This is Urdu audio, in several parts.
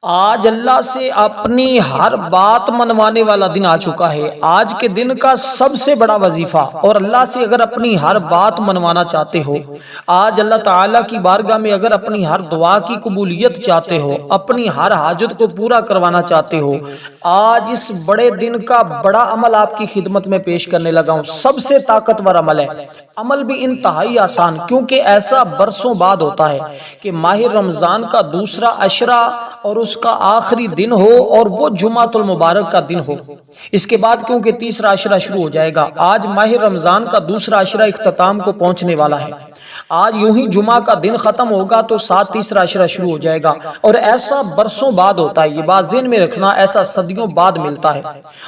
آج اللہ سے اپنی ہر بات منوانے والا دن آ چکا ہے۔ آج کے دن کا سب سے بڑا وظیفہ، اور اللہ سے اگر اپنی ہر بات منوانا چاہتے ہو، آج اللہ تعالیٰ کی بارگاہ میں اگر اپنی ہر دعا کی قبولیت چاہتے ہو، اپنی ہر حاجت کو پورا کروانا چاہتے ہو، آج اس بڑے دن کا بڑا عمل آپ کی خدمت میں پیش کرنے لگا ہوں۔ سب سے طاقتور عمل ہے، عمل بھی انتہائی آسان، کیونکہ ایسا برسوں بعد ہوتا ہے کہ ماہ رمضان کا دوسرا عشرہ اور اس کا آخری دن ہو، اور وہ جمعۃ المبارک کا دن ہو۔ اس کے بعد کیونکہ تیسرا عشرہ شروع ہو جائے گا، آج ماہ رمضان کا دوسرا عشرہ اختتام کو پہنچنے والا ہے۔ آج یوں ہی جمعہ کا دن ختم ہوگا تو ساتھ تیسرا عشرہ شروع ہو جائے گا، اور ایسا برسوں بعد ہوتا ہے۔ یہ بات ذہن میں رکھنا، ایسا صدیوں بعد ملتا ہے،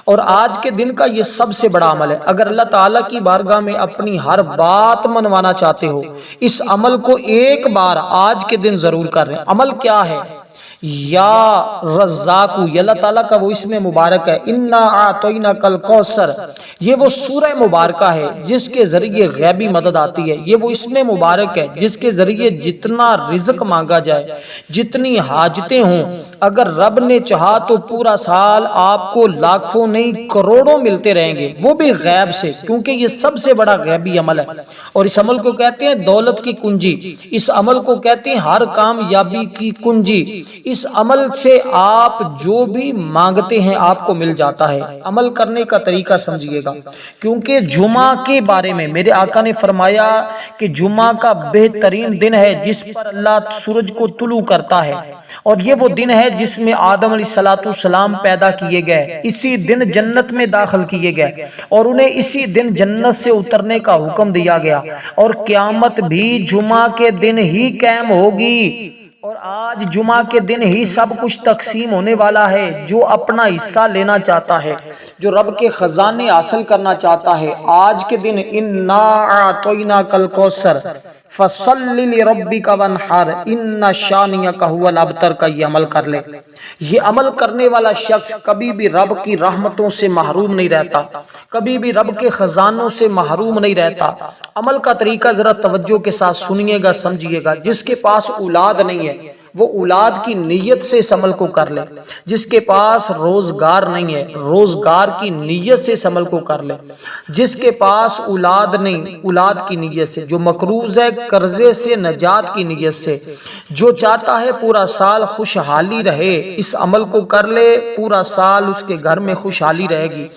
اور آج کے دن کا یہ سب سے بڑا عمل ہے۔ اگر اللہ تعالیٰ کی بارگاہ میں اپنی ہر بات منوانا چاہتے ہو، اس عمل کو ایک بار آج کے دن ضرور کر رہے ہیں۔ عمل کیا ہے؟ یا رزاق، یہ اللہ تعالیٰ کا وہ اسم مبارک ہے۔ انا اعطیناک الکوثر، یہ وہ سورہ مبارکہ ہے جس کے ذریعے غیبی مدد آتی ہے۔ یہ وہ اسم مبارک ہے جس کے ذریعے جتنا رزق مانگا جائے، جتنی حاجتیں ہوں، اگر رب نے چاہا تو پورا سال آپ کو لاکھوں نہیں کروڑوں ملتے رہیں گے، وہ بھی غیب سے، کیونکہ یہ سب سے بڑا غیبی عمل ہے۔ اور اس عمل کو کہتے ہیں دولت کی کنجی، اس عمل کو کہتے ہیں ہر کامیابی کی کنجی۔ اس عمل سے آپ جو بھی مانگتے ہیں آپ کو مل جاتا ہے۔ عمل کرنے کا طریقہ سمجھیے گا، کیونکہ جمعہ کے بارے میں میرے آقا نے فرمایا کہ جمعہ کا بہترین دن ہے جس پر اللہ سورج کو طلوع کرتا ہے، اور یہ وہ دن ہے جس میں آدم علیہ السلام پیدا کیے گئے، اسی دن جنت میں داخل کیے گئے، اور انہیں اسی دن جنت سے اترنے کا حکم دیا گیا، اور قیامت بھی جمعہ کے دن ہی قائم ہوگی، اور آج جمعہ کے دن ہی سب کچھ تقسیم ہونے والا ہے۔ جو اپنا حصہ لینا چاہتا ہے، جو رب کے خزانے حاصل کرنا چاہتا ہے، آج کے دن انا اعطیناک الکوثر فصل لربک وانحر ان شانئک ھو الابتر کا یہ عمل کر لے۔ یہ عمل کرنے والا شخص کبھی بھی رب کی رحمتوں سے محروم نہیں رہتا، کبھی بھی رب کے خزانوں سے محروم نہیں رہتا۔ عمل کا طریقہ ذرا توجہ کے ساتھ سنیے گا، سمجھیے گا۔ جس کے پاس اولاد نہیں ہے وہ اولاد کی نیت سے اس عمل کو کر لے۔ جس کے پاس روزگار نہیں ہے روزگار کی نیت سے اس عمل کو کر لے۔ جس کے پاس اولاد نہیں، اولاد کی نیت سے۔ جو مقروض ہے قرضے سے نجات کی نیت سے۔ جو چاہتا ہے پورا سال خوشحالی رہے، اس عمل کو کر لے، پورا سال اس کے گھر میں خوشحالی رہے گی،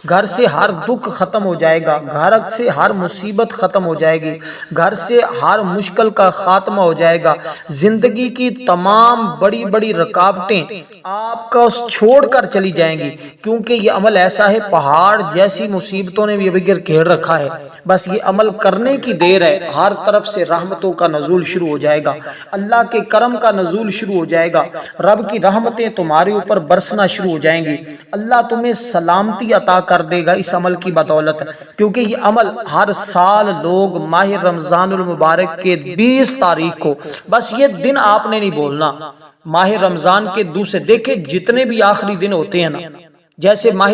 گھر سے ہر دکھ ختم ہو جائے گا، گھر سے ہر مصیبت ختم ہو جائے گی، گھر سے ہر مشکل کا خاتمہ ہو جائے گا، زندگی کی تمام بڑی بڑی رکاوٹیں آپ کو چھوڑ کر چلی جائیں گی، کیونکہ یہ عمل ایسا ہے پہاڑ جیسی مصیبتوں نے بھی بغیر گھیر رکھا ہے، بس یہ عمل کرنے کی دیر ہے، ہر طرف سے رحمتوں کا نزول شروع ہو جائے گا، اللہ کے کرم کا نزول شروع ہو جائے گا، رب کی رحمتیں تمہارے اوپر برسنا شروع ہو جائیں گی، اللہ تمہیں سلامتی عطا کر دے گا اس عمل کی بدولت، کیونکہ یہ عمل ہر سال لوگ ماہ رمضان المبارک کے 20 تاریخ کو، بس یہ دن آپ نے نہیں بولنا، ماہ رمضان کے دوسرے دیکھیں جتنے بھی آخری دن ہوتے ہیں نا، جیسے ماہ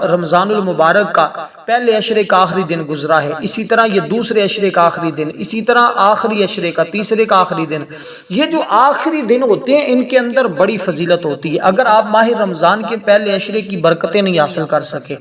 رمضان المبارک کا پہلے عشرے کا آخری دن گزرا ہے، اسی طرح یہ دوسرے عشرے کا آخری دن، اسی طرح آخری عشرے کا تیسرے کا آخری دن، یہ جو آخری دن ہوتے ہیں ان کے اندر بڑی فضیلت ہوتی ہے۔ اگر آپ ماہ رمضان کے پہلے عشرے کی برکتیں نہیں حاصل کر سکے،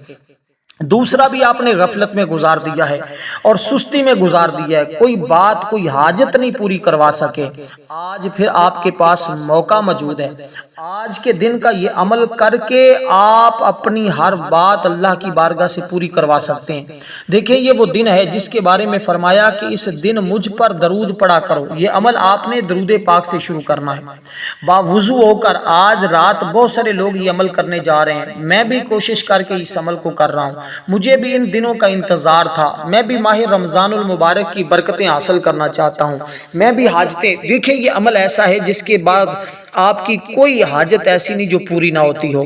دوسرا بھی آپ نے غفلت میں گزار دیا ہے اور سستی میں گزار دیا ہے، کوئی بات کوئی حاجت نہیں پوری کروا سکے، آج پھر آپ کے پاس موقع موجود ہے۔ آج کے دن کا یہ عمل کر کے آپ اپنی ہر بات اللہ کی بارگاہ سے پوری کروا سکتے ہیں۔ دیکھیں یہ وہ دن ہے جس کے بارے میں فرمایا کہ اس دن مجھ پر درود پڑا کرو۔ یہ عمل آپ نے درود پاک سے شروع کرنا ہے۔ باوضو ہو کر آج رات بہت سارے لوگ یہ عمل کرنے جا رہے ہیں، میں بھی کوشش کر کے اس عمل کو کر رہا ہوں، مجھے بھی ان دنوں کا انتظار تھا، میں بھی ماہ رمضان المبارک کی برکتیں حاصل کرنا چاہتا ہوں، میں بھی حاجتیں۔ دیکھیں یہ عمل ایسا ہے جس کے بعد آپ کی کوئی حاجت ایسی نہیں جو پوری نہ ہوتی ہو۔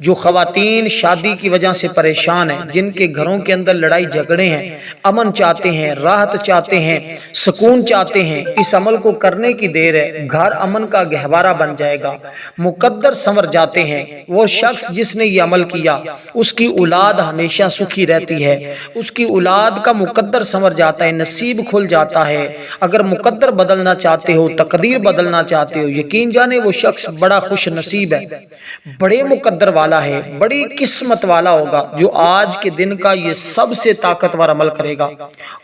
جو خواتین شادی کی وجہ سے پریشان ہیں، جن کے گھروں کے اندر لڑائی جھگڑے ہیں، امن چاہتے ہیں، راحت چاہتے ہیں، سکون چاہتے ہیں، اس عمل کو کرنے کی دیر ہے، گھر امن کا گہوارہ بن جائے گا، مقدر سنور جاتے ہیں۔ وہ شخص جس نے یہ عمل کیا اس کی اولاد ہمیشہ سکھی رہتی ہے، اس کی اولاد کا مقدر سنور جاتا ہے، نصیب کھل جاتا ہے۔ اگر مقدر بدلنا چاہتے ہو، تقدیر بدلنا چاہتے ہو، یقین جانے وہ شخص بڑا خوش نصیب ہے، بڑے مقدر والا ہے، بڑی قسمت والا ہوگا جو آج کے دن کا یہ سب سے طاقتور عمل کرے گا،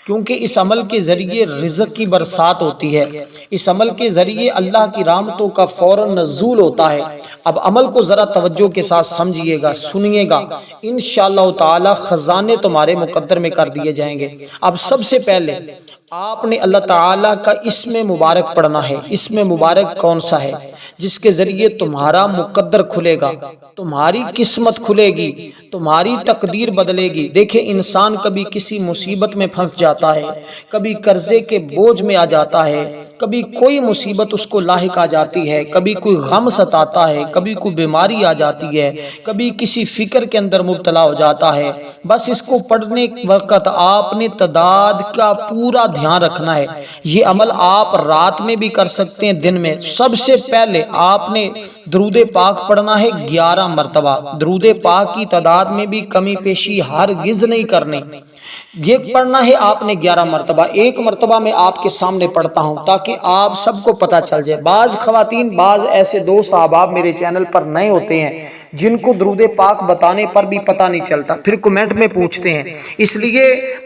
کیونکہ اس عمل کے ذریعے رزق کی برسات ہوتی ہے، اس عمل کے ذریعے اللہ کی رحمتوں کا فوراً نزول ہوتا ہے۔ اب عمل کو ذرا توجہ کے ساتھ سمجھیے گا، سنیے گا، انشاءاللہ تعالی خزانے تمہارے مقدر میں کر دیے جائیں گے۔ اب سب سے پہلے آپ نے اللہ تعالیٰ کا اسم مبارک پڑھنا ہے۔ اسم مبارک کون سا ہے؟ جس کے ذریعے تمہارا مقدر کھلے گا، تمہاری قسمت کھلے گی، تمہاری تقدیر بدلے گی۔ دیکھیں انسان کبھی کسی مصیبت میں پھنس جاتا ہے، کبھی قرضے کے بوجھ میں آ جاتا ہے، کبھی کوئی مصیبت اس کو لاحق آ جاتی ہے، کبھی کوئی غم ستاتا ہے، کبھی کوئی بیماری آ جاتی ہے، کبھی کسی فکر کے اندر مبتلا ہو جاتا ہے۔ بس اس کو پڑھنے وقت آپ نے تعداد کا پورا دھیان رکھنا ہے۔ یہ عمل آپ رات میں بھی کر سکتے ہیں، دن میں۔ سب سے پہلے آپ نے درود پاک پڑھنا ہے 11 مرتبہ۔ درود پاک کی تعداد میں بھی کمی بیشی ہرگز نہیں کرنی، یہ پڑھنا ہے آپ نے 11 مرتبہ۔ ایک مرتبہ میں آپ کے سامنے پڑھتا ہوں تاکہ آپ سب کو پتہ چل جائے۔ بعض خواتین، بعض ایسے دوست احباب میرے چینل پر نئے ہوتے ہیں جن کو درود پاک بتانے پر بھی پتہ نہیں چلتا، پھر کمنٹ میں پوچھتے ہیں، اس لیے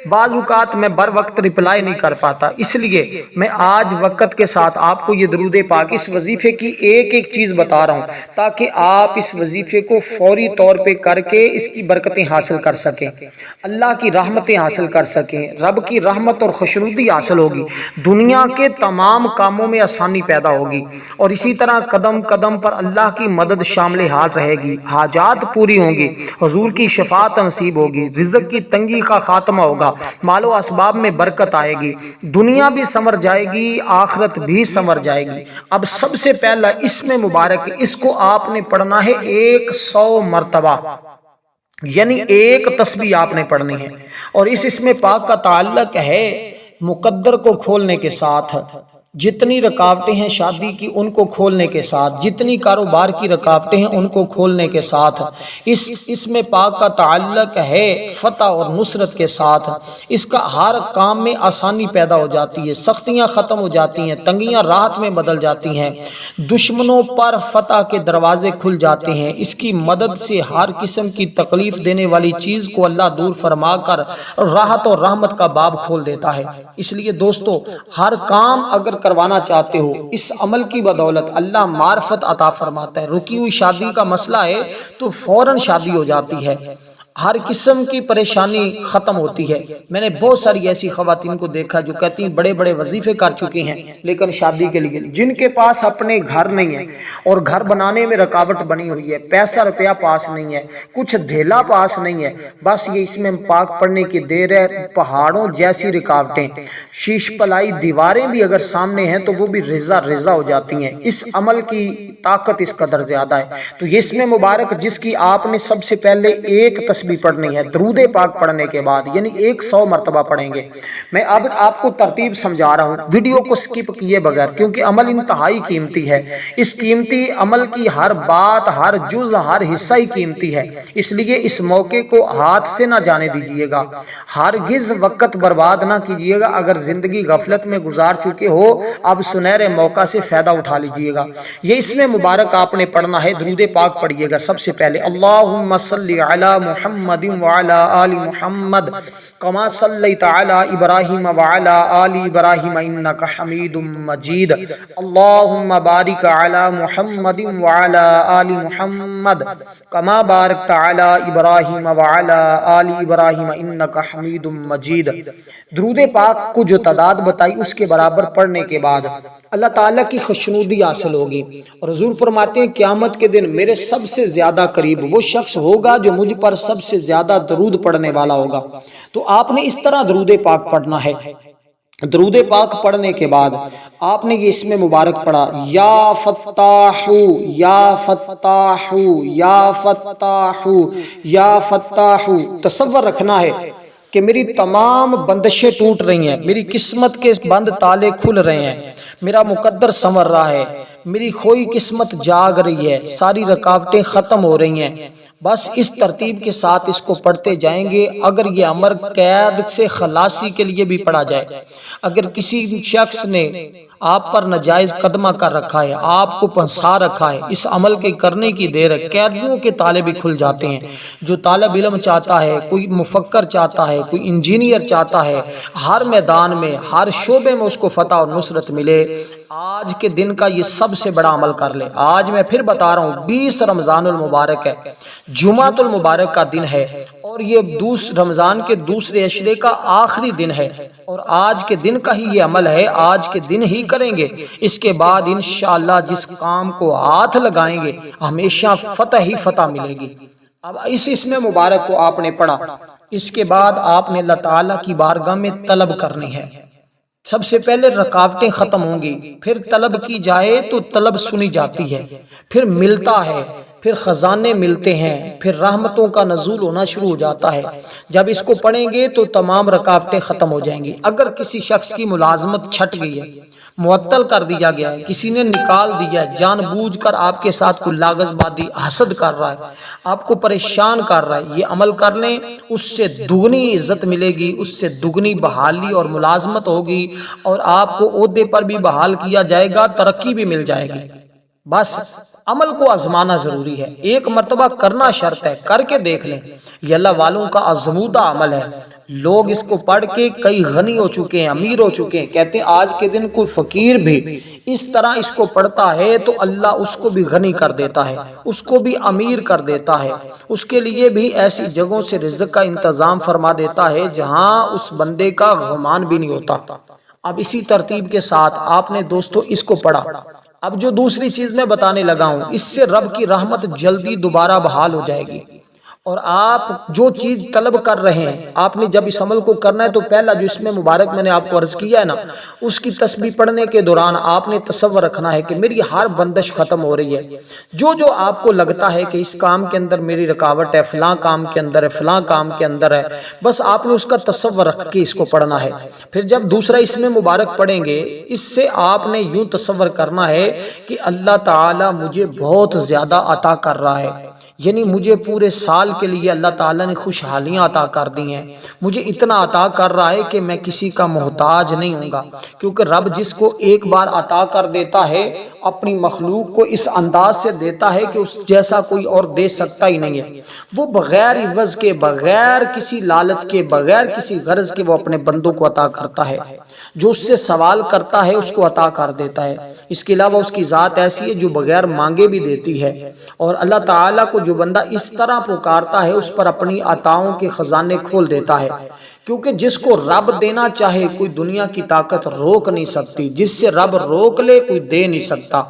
بعض اوقات میں بر وقت رپلائی نہیں کر پاتا۔ اس لیے میں آج وقت کے ساتھ آپ کو یہ درود پاک، اس وظیفے کی ایک ایک چیز بتا رہا ہوں تاکہ آپ اس وظیفے کو فوری طور پہ کر کے اس کی برکتیں حاصل کر سکیں، اللہ کی رحمتیں حاصل کر سکیں، رب کی رحمت اور خوشنودی حاصل ہوگی، دنیا کے تمام کاموں میں آسانی پیدا ہوگی، اور اسی طرح قدم قدم پر اللہ کی مدد شامل حال رہے گی، حاجات پوری ہوں گی، حضور کی شفاعت نصیب ہوگی، رزق کی تنگی کا خاتمہ ہوگا، مال و اسباب میں برکت آئے گی، دنیا بھی سنور جائے گی، آخرت بھی سنور جائے گی۔ اب سب سے پہلا اسم مبارک، اس کو آپ نے پڑھنا ہے 100 مرتبہ، یعنی ایک تسبیح آپ نے پڑھنی ہے۔ اور اس اسم پاک کا تعلق ہے مقدر کو کھولنے کے ساتھ، جتنی رکاوٹیں ہیں شادی کی ان کو کھولنے کے ساتھ، جتنی کاروبار کی رکاوٹیں ہیں ان کو کھولنے کے ساتھ۔ اس اسم پاک کا تعلق ہے فتح اور نصرت کے ساتھ۔ اس کا ہر کام میں آسانی پیدا ہو جاتی ہے، سختیاں ختم ہو جاتی ہیں، تنگیاں راحت میں بدل جاتی ہیں، دشمنوں پر فتح کے دروازے کھل جاتے ہیں۔ اس کی مدد سے ہر قسم کی تکلیف دینے والی چیز کو اللہ دور فرما کر راحت اور رحمت کا باب کھول دیتا ہے۔ اس لیے دوستو، ہر کام اگر کروانا چاہتے ہو، اس عمل کی بدولت اللہ معرفت عطا فرماتا ہے۔ رکی ہوئی شادی کا مسئلہ ہے تو فوراً شادی ہو جاتی ہے، ہر قسم کی پریشانی ختم ہوتی ہے۔ میں نے بہت ساری ایسی خواتین کو دیکھا جو کہتی ہیں بڑے بڑے وظیفے کر چکی ہیں لیکن شادی کے لیے، جن کے پاس اپنے گھر نہیں ہے اور گھر بنانے میں رکاوٹ بنی ہوئی ہے، پیسہ روپیہ پاس نہیں ہے، کچھ دھیلا پاس نہیں ہے، بس یہ اس میں پاک پڑھنے کی دیر ہے، پہاڑوں جیسی رکاوٹیں، شیش پلائی دیواریں بھی اگر سامنے ہیں تو وہ بھی رضا رضا ہو جاتی ہیں۔ اس عمل کی طاقت اس قدر زیادہ ہے۔ تو یہ اسم مبارک جس کی آپ نے سب سے پہلے ایک تسبیح پڑھنی ہے درود پاک پڑھنے کے بعد، یعنی 100 مرتبہ پڑھیں گے۔ میں اب آپ کو ترتیب سمجھا رہا ہوں، ویڈیو کو سکپ کیے بغیر، کیونکہ عمل انتہائی قیمتی ہے۔ اس قیمتی عمل کی ہر بات، ہر جز، ہر حصہ ہی قیمتی ہے، اس لیے اس موقع کو ہاتھ سے نہ جانے دیجیے گا، ہرگز وقت برباد نہ کیجیے گا۔ اگر زندگی غفلت میں گزار چکے ہو، اب سنہرے موقع سے فائدہ اٹھا لیجیے گا۔ یہ اسم مبارک آپ نے پڑھنا ہے، درود پاک پڑھیے گا سب سے پہلے، اللہم صلی علی محمد وعلی آل محمد کما صلیت علی ابراہیم وعلی آل ابراہیم انک حمید مجید، اللہم بارک علی محمد وعلی آل محمد کما بارکت علی ابراہیم وعلی آل ابراہیم انک حمید مجید۔ درود پاک کو جو تعداد بتائی اس کے برابر پڑھنے کے بعد اللہ تعالیٰ کی خوشنودی حاصل ہوگی، اور حضور فرماتے ہیں قیامت کے دن میرے سب سے زیادہ قریب وہ شخص ہوگا جو مجھ پر سب سے زیادہ درود پڑھنے والا ہوگا۔ تو آپ نے اس طرح درود پاک پڑھنا ہے۔ درود پاک پڑھنے کے بعد آپ نے یہ اسم مبارک پڑھا، یا فتاح یا فتاح یا فتاح یا فتاح۔ تصور رکھنا ہے کہ میری تمام بندشیں ٹوٹ رہی ہیں، میری قسمت کے بند تالے کھل رہے ہیں، میرا مقدر سنور رہا ہے، میری کھوئی قسمت جاگ رہی ہے، ساری رکاوٹیں ختم ہو رہی ہیں۔ بس اس ترتیب کے ساتھ اس کو پڑھتے جائیں گے۔ اگر یہ امر قید سے خلاصی کے لیے بھی پڑھا جائے، اگر کسی شخص نے آپ پر ناجائز قدمہ کر رکھا ہے، آپ کو پھنسا رکھا ہے، اس عمل کے کرنے کی دیر ہے۔ قیدیوں کے تالے بھی کھل جاتے ہیں۔ جو طالب علم چاہتا ہے، کوئی مفکر چاہتا ہے، کوئی انجینئر چاہتا ہے، ہر میدان میں، ہر شعبے میں اس کو فتح اور نصرت ملے، آج کے دن کا یہ سب سے بڑا عمل کر لے۔ آج میں پھر بتا رہا ہوں، 20 رمضان المبارک ہے، جمعۃ المبارک کا دن ہے، اور یہ رمضان کے دوسرے عشرے کا آخری دن ہے، اور آج کے دن کا ہی یہ عمل ہے، آج کے دن ہی کریں گے۔ اس کے بعد انشاءاللہ جس کام کو ہاتھ لگائیں گے ہمیشہ فتح ہی فتح ملے گی۔ اب اس میں مبارک کو آپ نے پڑھا، اس کے بعد آپ نے اللہ تعالیٰ کی بارگاہ میں طلب کرنی ہے۔ سب سے پہلے رکاوٹیں ختم ہوں گی، پھر طلب کی جائے تو طلب سنی جاتی ہے، پھر ملتا ہے، پھر خزانے ملتے ہیں، پھر رحمتوں کا نزول ہونا شروع ہو جاتا ہے۔ جب اس کو پڑھیں گے تو تمام رکاوٹیں ختم ہو جائیں گی۔ اگر کسی شخص کی ملازمت چھٹ گئی ہے، معطل کر دیا گیا ہے، کسی نے نکال دیا ہے، جان بوجھ کر آپ کے ساتھ کوئی لاغز بازی حسد کر رہا ہے، آپ کو پریشان کر رہا ہے، یہ عمل کر لیں، اس سے دگنی عزت ملے گی، اس سے دگنی بحالی اور ملازمت ہوگی، اور آپ کو عہدے پر بھی بحال کیا جائے گا، ترقی بھی مل جائے گی۔ بس عمل کو آزمانا ضروری ہے، ایک مرتبہ کرنا شرط ہے، کر کے دیکھ لیں۔ یہ اللہ والوں کا آزمودہ عمل ہے۔ لوگ اس کو پڑھ کے کئی غنی ہو چکے ہیں، امیر ہو چکے ہیں۔ کہتے ہیں آج کے دن کوئی فقیر بھی اس طرح اس کو پڑھتا ہے تو اللہ اس کو بھی غنی کر دیتا ہے، اس کو بھی امیر کر دیتا ہے، اس کے لیے بھی ایسی جگہوں سے رزق کا انتظام فرما دیتا ہے جہاں اس بندے کا گمان بھی نہیں ہوتا۔ اب اسی ترتیب کے ساتھ آپ نے دوستو اس کو پڑھا۔ اب جو دوسری چیز میں بتانے لگا ہوں، اس سے رب کی رحمت جلدی دوبارہ بحال ہو جائے گی، اور آپ جو چیز طلب کر رہے ہیں، آپ نے جب اس عمل کو کرنا ہے تو پہلا جو اس میں مبارک میں نے آپ کو عرض کیا ہے نا، اس کی تسبیح پڑھنے کے دوران آپ نے تصور رکھنا ہے کہ میری ہر بندش ختم ہو رہی ہے۔ جو آپ کو لگتا ہے کہ اس کام کے اندر میری رکاوٹ ہے، فلاں کام کے اندر ہے، فلاں کام کے اندر ہے، بس آپ نے اس کا تصور رکھ کے اس کو پڑھنا ہے۔ پھر جب دوسرا اس میں مبارک پڑھیں گے، اس سے آپ نے یوں تصور کرنا ہے کہ اللہ تعالیٰ مجھے بہت زیادہ عطا کر رہا ہے، یعنی مجھے پورے سال کے لیے اللہ تعالیٰ نے خوشحالیاں عطا کر دی ہیں، مجھے اتنا عطا کر رہا ہے کہ میں کسی کا محتاج نہیں ہوں گا، کیونکہ رب جس کو ایک بار عطا کر دیتا ہے اپنی مخلوق کو اس انداز سے دیتا ہے کہ اس جیسا کوئی اور دے سکتا ہی نہیں ہے۔ وہ بغیر عوض کے، بغیر کسی لالچ کے، بغیر کسی غرض کے وہ اپنے بندوں کو عطا کرتا ہے، جو اس سے سوال کرتا ہے اس کو عطا کر دیتا ہے۔ اس کے علاوہ اس کی ذات ایسی ہے جو بغیر مانگے بھی دیتی ہے، اور اللہ تعالیٰ کو جو بندہ اس طرح پکارتا ہے اس پر اپنی عطاؤں کے خزانے کھول دیتا ہے، کیونکہ جس کو رب دینا چاہے کوئی دنیا کی طاقت روک نہیں سکتی، جس سے رب روک لے کوئی دے نہیں سکتا،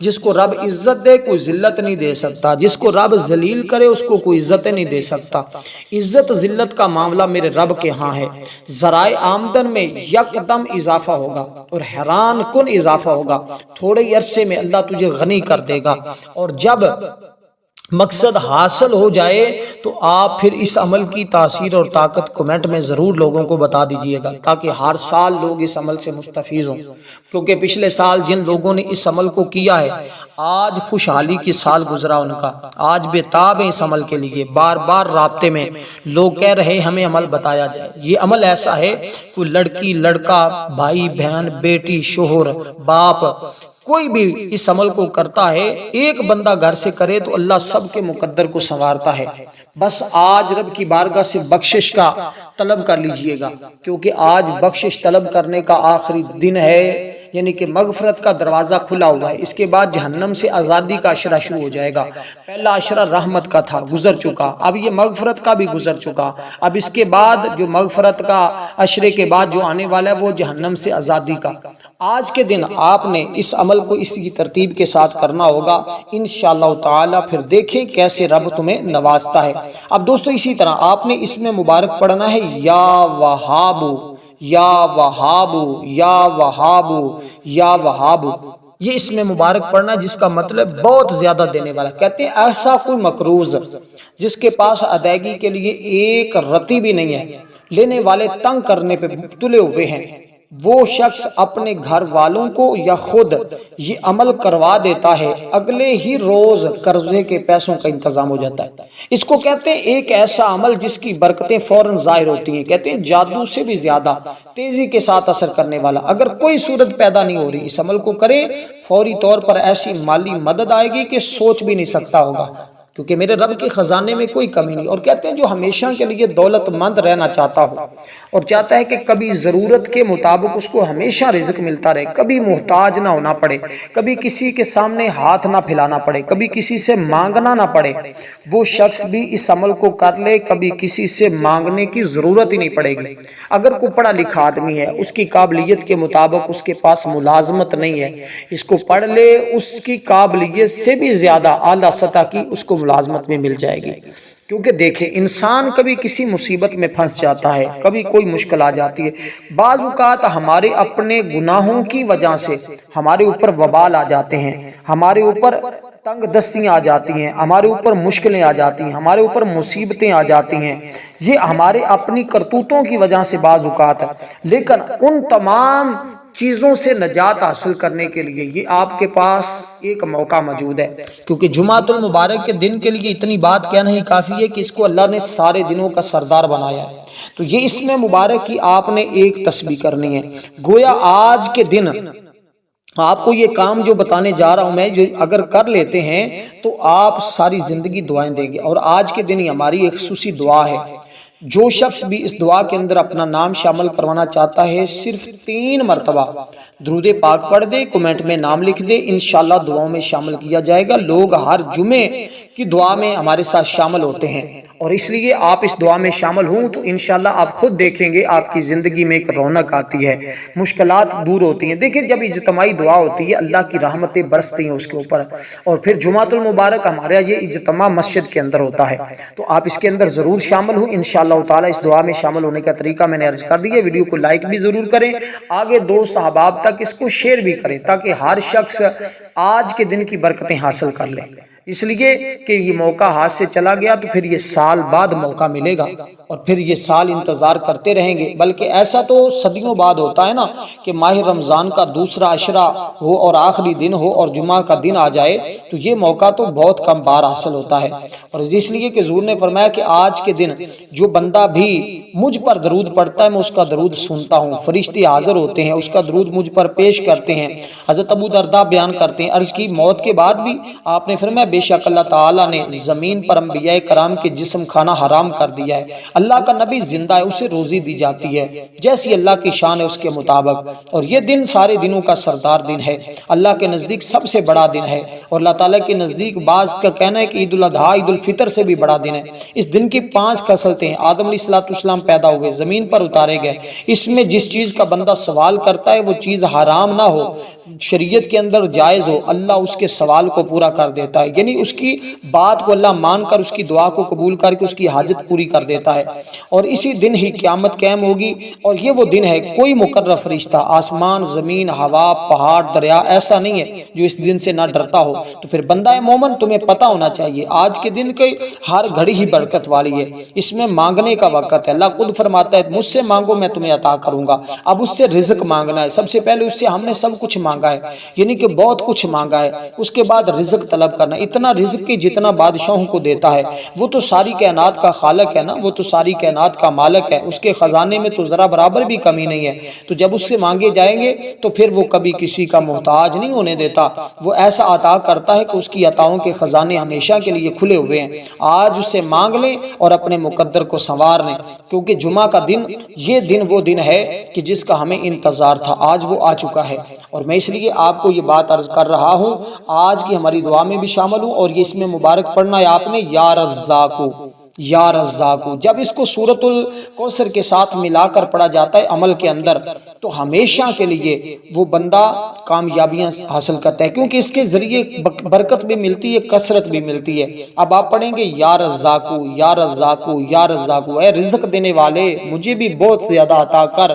جس کو رب عزت دے کوئی ذلت نہیں دے سکتا، جس کو رب ذلیل کرے اس کو کوئی عزت نہیں دے سکتا۔ عزت ذلت کا معاملہ میرے رب کے ہاں ہے۔ ذرائع آمدن میں یکدم اضافہ ہوگا اور حیران کن اضافہ ہوگا، تھوڑے عرصے میں اللہ تجھے غنی کر دے گا، اور جب مقصد حاصل ہو جائے تو آپ پھر اس عمل کی تاثیر اور طاقت کمنٹ میں ضرور لوگوں کو بتا دیجئے گا، تاکہ ہر سال لوگ اس عمل سے مستفیض ہوں، کیونکہ پچھلے سال جن لوگوں نے اس عمل کو کیا ہے آج خوشحالی کی سال گزرا ان کا، آج بےتاب ہیں اس عمل کے لیے، بار بار رابطے میں لوگ کہہ رہے ہمیں عمل بتایا جائے۔ یہ عمل ایسا ہے کوئی لڑکی لڑکا، بھائی بہن، بیٹی شوہر، باپ، کوئی بھی اس عمل کو کرتا ہے، ایک بندہ گھر سے کرے تو اللہ سب کے مقدر کو سنوارتا ہے۔ بس آج رب کی بارگاہ سے بخشش کا طلب کر لیجئے گا، کیونکہ آج بخشش طلب کرنے کا آخری دن ہے، یعنی کہ مغفرت کا دروازہ کھلا ہوا ہے۔ اس کے بعد جہنم سے آزادی کا عشرہ شروع ہو جائے گا۔ پہلا عشرہ رحمت کا تھا، گزر چکا، اب یہ مغفرت کا بھی گزر چکا، اب اس کے بعد جو مغفرت کا عشرے کے بعد جو آنے والا ہے وہ جہنم سے آزادی کا۔ آج کے دن آپ نے اس عمل کو اسی ترتیب کے ساتھ کرنا ہوگا انشاءاللہ تعالی، پھر دیکھیں کیسے رب تمہیں نوازتا ہے۔ اب دوستو اسی طرح آپ نے اس میں مبارک پڑھنا ہے یا وہاب، یا وہاب، یا وہاب، یا وہاب۔ یہ اس میں مبارک پڑھنا جس کا مطلب بہت زیادہ دینے والا۔ کہتے ہیں ایسا کوئی مقروض جس کے پاس ادائیگی کے لیے ایک رتی بھی نہیں ہے، لینے والے تنگ کرنے پہ تلے ہوئے ہیں، وہ شخص اپنے گھر والوں کو یا خود یہ عمل کروا دیتا ہے، اگلے ہی روز قرضے کے پیسوں کا انتظام ہو جاتا ہے۔ اس کو کہتے ہیں ایک ایسا عمل جس کی برکتیں فوراً ظاہر ہوتی ہیں، کہتے ہیں جادو سے بھی زیادہ تیزی کے ساتھ اثر کرنے والا۔ اگر کوئی صورت پیدا نہیں ہو رہی، اس عمل کو کریں، فوری طور پر ایسی مالی مدد آئے گی کہ سوچ بھی نہیں سکتا ہوگا، کیونکہ میرے رب کے خزانے میں کوئی کمی نہیں۔ اور کہتے ہیں جو ہمیشہ کے لیے دولت مند رہنا چاہتا ہو اور چاہتا ہے کہ کبھی ضرورت کے مطابق اس کو ہمیشہ رزق ملتا رہے، کبھی محتاج نہ ہونا پڑے، کبھی کسی کے سامنے ہاتھ نہ پھیلانا پڑے، کبھی کسی سے مانگنا نہ پڑے، وہ شخص بھی اس عمل کو کر لے، کبھی کسی سے مانگنے کی ضرورت ہی نہیں پڑے گی۔ اگر کوئی پڑھا لکھا آدمی ہے، اس کی قابلیت کے مطابق اس کے پاس ملازمت نہیں ہے، اس کو پڑھ لے، اس کی قابلیت سے بھی زیادہ اعلیٰ سطح کی اس کو ملازمت میں مل جائے گی۔ کیونکہ دیکھیں انسان کبھی کسی مصیبت میں پھنس جاتا ہے، کبھی کوئی مشکل آ جاتی ہے، بعض اوقات ہمارے اپنے گناہوں کی وجہ سے ہمارے اوپر وبال آ جاتے ہیں، ہمارے اوپر تنگ دستیاں آ جاتی ہیں، ہمارے اوپر مشکلیں آ جاتی ہیں، ہمارے اوپر مصیبتیں آ جاتی ہیں، یہ ہمارے اپنی کرتوتوں کی وجہ سے بعض اوقات ہے۔ لیکن ان تمام چیزوں سے نجات حاصل کرنے کے لیے یہ آپ کے پاس ایک موقع موجود ہے، کیونکہ جمعۃ المبارک کے دن کے لیے اتنی بات کہنا ہی کافی ہے کہ اس کو اللہ نے سارے دنوں کا سردار بنایا ہے۔ تو یہ اس میں مبارک کی آپ نے ایک تسبیح کرنی ہے، گویا آج کے دن آپ کو یہ کام جو بتانے جا رہا ہوں میں، جو اگر کر لیتے ہیں تو آپ ساری زندگی دعائیں دیں گے۔ اور آج کے دن ہی ہماری ایک خصوصی دعا ہے، جو شخص بھی اس دعا کے اندر اپنا نام شامل کروانا چاہتا ہے، صرف 3 مرتبہ درود پاک پڑھ دے، کمنٹ میں نام لکھ دے، انشاءاللہ دعاؤں میں شامل کیا جائے گا۔ لوگ ہر جمعے کی دعا میں ہمارے ساتھ شامل ہوتے ہیں، اور اس لیے آپ اس دعا میں شامل ہوں تو انشاءاللہ آپ خود دیکھیں گے آپ کی زندگی میں ایک رونق آتی ہے، مشکلات دور ہوتی ہیں۔ دیکھیں جب اجتماعی دعا ہوتی ہے اللہ کی رحمتیں برستی ہیں اس کے اوپر، اور پھر جمعۃ المبارک ہمارا یہ اجتماع مسجد کے اندر ہوتا ہے، تو آپ اس کے اندر ضرور شامل ہوں انشاءاللہ تعالی۔ اس دعا میں شامل ہونے کا طریقہ میں نے عرض کر دیا، ویڈیو کو لائک بھی ضرور کریں، آگے دوست احباب تک اس کو شیئر بھی کریں تاکہ ہر شخص آج کے دن کی برکتیں حاصل کر لے، اس لیے کہ یہ موقع ہاتھ سے چلا گیا تو پھر یہ سال بعد موقع ملے گا، اور پھر یہ سال انتظار کرتے رہیں گے۔ بلکہ ایسا تو صدیوں بعد ہوتا ہے نا کہ ماہ رمضان کا دوسرا عشرہ ہو اور آخری دن ہو اور جمعہ کا دن آ جائے، تو یہ موقع تو بہت کم بار حاصل ہوتا ہے۔ اور اس لیے کہ حضور نے فرمایا کہ آج کے دن جو بندہ بھی مجھ پر درود پڑھتا ہے میں اس کا درود سنتا ہوں، فرشتے حاضر ہوتے ہیں، اس کا درود مجھ پر پیش کرتے ہیں۔ حضرت ابو درداء بیان کرتے ہیں، عرض کی موت کے بعد بھی آپ نے فرمایا بے شک اللہ تعالیٰ نے زمین پر انبیاء کرام کے جسم کھانا حرام کر دیا ہے، اللہ کا نبی زندہ ہے، اسے روزی دی جاتی ہے جیسی اللہ کی شان ہے اس کے مطابق، اور یہ دن سارے دنوں کا سردار دن ہے، اللہ کے نزدیک سب سے بڑا دن ہے، اور اللہ تعالیٰ کے نزدیک بعض کا کہنا ہے کہ عید الاضحیٰ عید الفطر سے بھی بڑا دن ہے۔ اس دن کی 5 خصلتیں ہیں، آدم علیہ السلام پیدا ہوئے، زمین پر اتارے گئے، اس میں جس چیز کا بندہ سوال کرتا ہے وہ چیز حرام نہ ہو، شریعت کے اندر جائز ہو، اللہ اس کے سوال کو پورا کر دیتا ہے، یعنی اس کی بات کو اللہ مان کر اس کی دعا کو قبول کر کے اس کی حاجت پوری کر دیتا ہے، اور اسی دن ہی قیامت قائم ہوگی۔ اور یہ وہ دن ہے کوئی مقرر فرشتہ آسمان زمین ہوا پہاڑ دریا ایسا نہیں ہے جو اس دن سے نہ ڈرتا ہو۔ تو پھر بندہ مومن تمہیں پتہ ہونا چاہیے آج کے دن کی ہر گھڑی ہی برکت والی ہے، اس میں مانگنے کا وقت ہے۔ اللہ خود فرماتا ہے مجھ سے مانگو میں تمہیں عطا کروں گا، اب اس سے رزق مانگنا ہے، سب سے پہلے اس سے ہم نے سب کچھ مانگا ہے، یعنی کہ بہت کچھ مانگا ہے، اس کے بعد رزق طلب کرنا، اتنا رزق کی جتنا بادشاہوں کو دیتا ہے، وہ تو ساری کائنات کا خالق ہے نا، وہ تو ساری کائنات کا مالک ہے، اس کے خزانے میں تو ذرا برابر بھی کمی نہیں ہے، تو جب اس سے مانگے جائیں گے تو پھر وہ کبھی کسی کا محتاج نہیں ہونے دیتا، وہ ایسا عطا کرتا ہے کہ اس کی عطاؤں کے خزانے ہمیشہ کے لیے کھلے ہوئے ہیں۔ آج اسے مانگ لیں اور اپنے مقدر کو سنوار لیں، کیونکہ جمعہ کا دن یہ دن وہ دن ہے کہ جس کا ہمیں انتظار تھا، آج وہ آ چکا ہے، اور میں اس لیے آپ کو یہ بات عرض کر رہا ہوں آج کی ہماری دعا میں بھی شامل ہوں، اور یہ اس میں مبارک پڑھنا ہے آپ نے یا رزاقو یا رزاقو۔ جب اس کو سورۃ الکوثر کے ساتھ ملا کر پڑھا جاتا ہے عمل کے اندر تو ہمیشہ کے لیے وہ بندہ کامیابیاں حاصل کرتا ہے، کیونکہ اس کے ذریعے برکت بھی ملتی ہے، کثرت بھی ملتی ہے۔ اب آپ پڑھیں گے یا رزاقو یا رزاقو یا رزاقو، اے رزق دینے والے مجھے بھی بہت زیادہ عطا کر،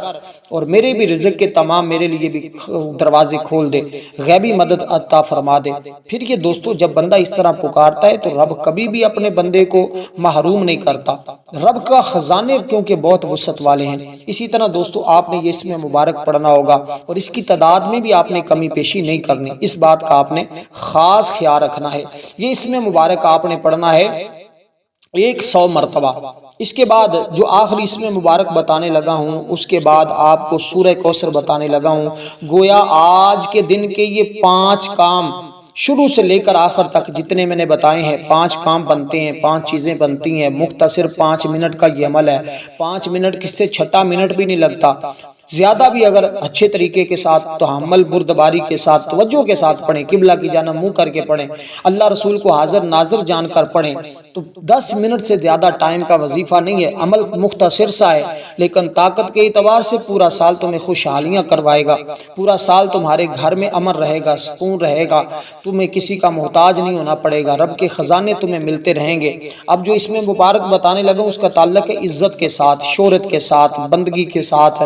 اور میرے بھی رزق کے تمام میرے لیے بھی دروازے کھول دے، غیبی مدد عطا فرما دے۔ پھر یہ دوستو جب بندہ اس طرح پکارتا ہے تو رب کبھی بھی اپنے بندے کو محروم محروم نہیں کرتا۔ رب کا خزانے کیونکہ بہت وسعت والے ہیں۔ اسی طرح دوستو آپ نے یہ اسم مبارک پڑھنا ہوگا اور اس کی تعداد میں بھی آپ نے کمی پیشی نہیں کرنی، اس بات کا آپ نے خاص خیال رکھنا ہے۔ یہ اسم مبارک آپ نے پڑھنا ہے 100 مرتبہ۔ اس کے بعد جو آخری اسم مبارک بتانے لگا ہوں اس کے بعد آپ کو سورہ کوثر بتانے لگا ہوں۔ گویا آج کے دن کے یہ 5 کام شروع سے لے کر آخر تک جتنے میں نے بتائے ہیں، 5 کام بنتے ہیں، 5 چیزیں بنتی ہیں۔ مختصر 5 منٹ کا یہ عمل ہے۔ 5 منٹ کس سے چھٹا منٹ بھی نہیں لگتا۔ زیادہ بھی اگر اچھے طریقے کے ساتھ تحمل بردباری کے ساتھ توجہ کے ساتھ پڑھیں، قبلہ کی جانب منہ کر کے پڑھیں، اللہ رسول کو حاضر ناظر جان کر پڑھیں، تو 10 منٹ سے زیادہ ٹائم کا وظیفہ نہیں ہے۔ عمل مختصر سا ہے لیکن طاقت کے اعتبار سے پورا سال تمہیں خوشحالیاں کروائے گا، پورا سال تمہارے گھر میں امن رہے گا، سکون رہے گا، تمہیں کسی کا محتاج نہیں ہونا پڑے گا، رب کے خزانے تمہیں ملتے رہیں گے۔ اب جو اس میں مبارک بتانے لگا اس کا تعلق ہے عزت کے ساتھ، شہرت کے ساتھ، بندگی کے ساتھ،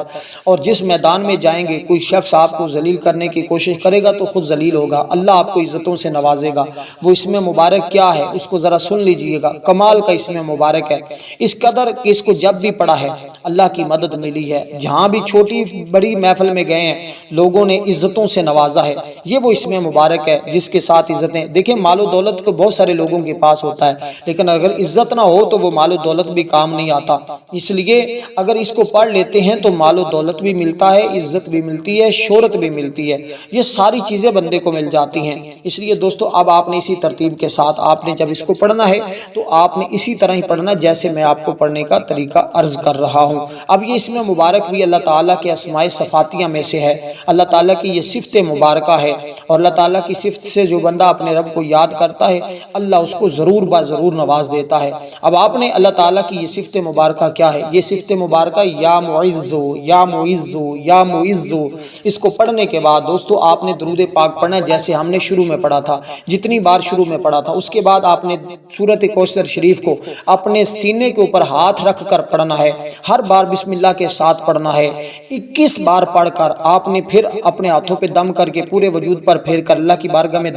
اور جس میدان میں جائیں گے کوئی شخص آپ کو ذلیل کرنے کی کوشش کرے گا تو خود ذلیل ہوگا، اللہ آپ کو عزتوں سے نوازے گا۔ وہ اسم مبارک کیا ہے اس کو ذرا سن لیجئے گا، کمال کا اسم مبارک ہے۔ اس قدر کہ اس کو جب بھی پڑھا ہے اللہ کی مدد ملی ہے، جہاں بھی چھوٹی بڑی محفل میں گئے ہیں لوگوں نے عزتوں سے نوازا ہے۔ یہ وہ اسم مبارک ہے جس کے ساتھ عزتیں، دیکھیں مال و دولت کو بہت سارے لوگوں کے پاس ہوتا ہے لیکن اگر عزت نہ ہو تو وہ مال و دولت بھی کام نہیں آتا۔ اس لیے اگر اس کو پڑھ لیتے ہیں تو مال و دولت بھی ملتا ہے، عزت بھی ملتی ہے، شہرت بھی ملتی ہے، یہ ساری چیزیں بندے کو مل جاتی ہیں۔ اس لیے دوستو اب آپ نے اسی ترتیب کے ساتھ آپ نے جب اس کو پڑھنا ہے تو آپ نے اسی طرح ہی پڑھنا جیسے میں آپ کو پڑھنے کا طریقہ عرض کر رہا ہوں۔ اب یہ اسم مبارک بھی اللہ تعالیٰ کے اسماء صفاتیہ میں سے ہے، اللہ تعالیٰ کی یہ صفت مبارکہ ہے، اور اللہ تعالیٰ کی صفت سے جو بندہ اپنے رب کو یاد کرتا ہے اللہ اس کو ضرور ضرور نواز دیتا ہے۔ اب آپ نے اللہ تعالیٰ کی یہ صفت مبارکہ کیا ہے؟ یہ صفت مبارکہ یا معزو یا معزو یا معزو، اس کو پڑھنے کے بعد دوستو آپ نے درود پاک پڑھنا ہے جیسے ہم نے شروع میں پڑھا تھا، جتنی بار شروع میں پڑھا تھا۔ اس کے بعد آپ نے سورۃ کوثر شریف کو اپنے سینے کے اوپر ہاتھ رکھ کر پڑھنا ہے، ہر بار بسم اللہ کے ساتھ پڑھنا ہے۔ 21 بار پڑھ کر آپ نے پھر اپنے ہاتھوں پہ دم کر کے پورے وجود پر پھیر کر اللہ کی بارگاہ میں